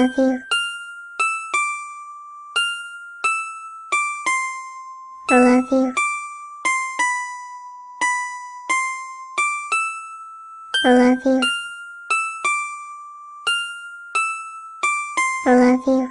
love you. I love you. I love you. I love you.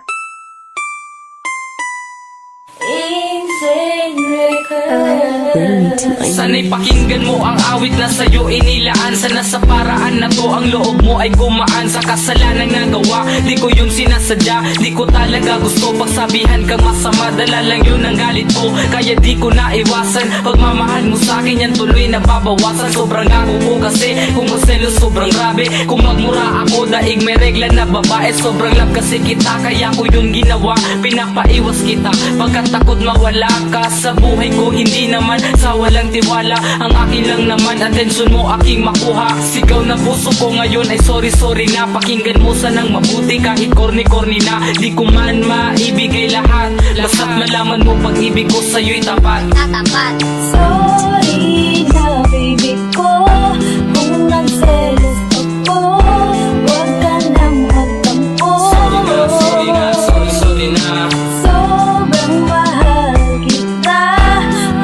Sana'y pakinggan mo ang awit na sa'yo inilaan. Sana sa paraan na to ang loob mo ay gumaan. Sa kasalanang nagawa, di ko yun sinasadya. Di ko talaga gusto pagsabihan kang masama. Dala lang yun ang galit ko, kaya di ko naiwasan. Pagmamahal mo sa'kin yan tuloy nababawasan. Sobrang ako ko kasi kung magselos sobrang grabe. Kung magmura ako daig may regla na babae. Sobrang love kasi kita kaya ko yun ginawa. Pinapaiwas kita pagkat takot mawala ka sa buhay ko. Hindi naman sa walang tiwala, ang akin lang naman atensyon mo aking makuha. Sigaw na puso ko ngayon ay sorry na. Pakinggan mo sanang mabuti kahit corny na. Di ko man maibigay lahat, basta't malaman mo pag-ibig ko sa'yo'y tapat. Sorry na baby ko kung nagselos ako. Huwag ka nang magtampo. Sorry na. Sobrang mahal kita,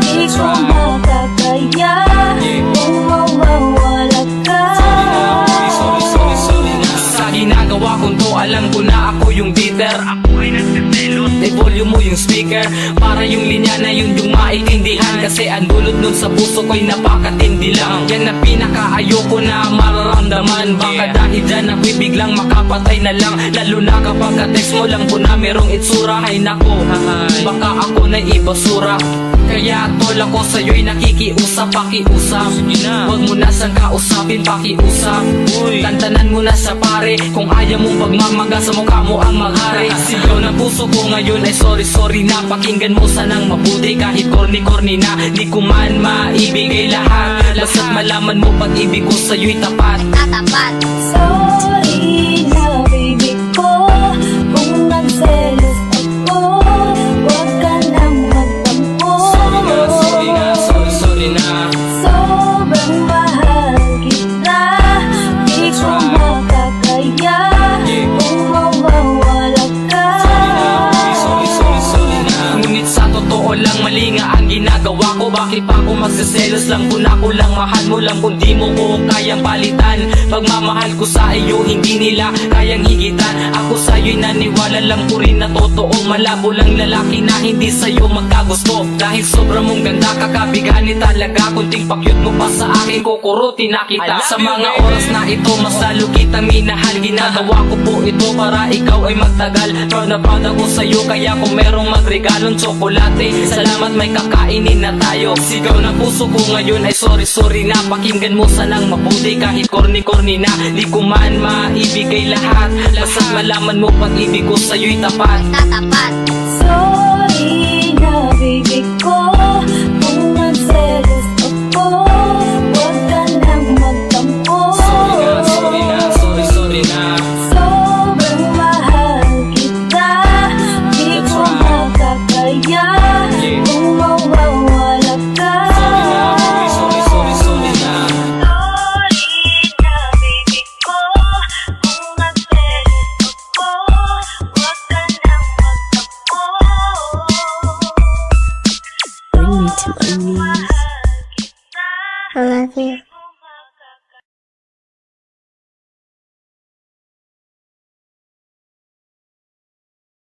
di ko makakaya kung mawawala ka. Sorry na. Sa ginagawa kong to alam ko na ako yung bitter. Ako ay nagsiselos. I-volume mo yung speaker para yung linya na yun yung maintindihan. Kasi ang dulot nun sa puso ko'y napakatindi lang. Yan na pinakaayoko na mararamdaman. Baka dahil dyan ako'y biglang makapatay na lang. Lalo na kapag ka-text mo lang po na merong itsura. Ay nako, baka ako na ibasura. Kaya tol ako sa'yo'y nakikiusap, pakiusap. Huwag mo na sang kausapin, pakiusap. Tantanan mo na sa pare, kung ayaw mong pagmamaga sa mukha mo ang maghari. Sigaw na puso ko ngayon ay sorry na. Pakinggan mo sanang mabuti kahit corny na. Di ko man maibigay lahat, basta't malaman mo pag-ibig ko sa'yo'y tapat. Sorry na baby ko kung nagselos ako. Huwag ka nang magtampo. Sorry na. Sobrang mahal kita, di ko makakaya kung mawawala ka. Sorry na. Ngunit sa totoo lang mali nga ang ginagawa ko. Bakit pa ako magsiselos lang kung ako lang mahal mo lang kung di mo ko kayang palitan. Pagmamahal ko sa iyo hindi nila kayang higitan. Ako sa'yo'y naniwala lang ko rin na totoo. Malabo lang lalaki na hindi sa'yo magkagusto. Dahil sobrang mong ganda kakabigani talaga. Kunting pakyut mo pa sa akin kukurutin na kita. Sa mga oras na ito mas lalo kitang minahal. Ginagawa ko po ito para ikaw ay magtagal. Proud na proud ako sa'yo kaya kung merong magregalong tsokolate, salamat may kakainin na tayo. Sigaw na puso ko ngayon ay sorry na. Pakinggan mo sanang mabuti kahit corny na. Di ko man maibigay lahat, basta't malaman mo pag-ibig ko sa'yo'y tapat. Sorry na baby ko kung nagselos ako.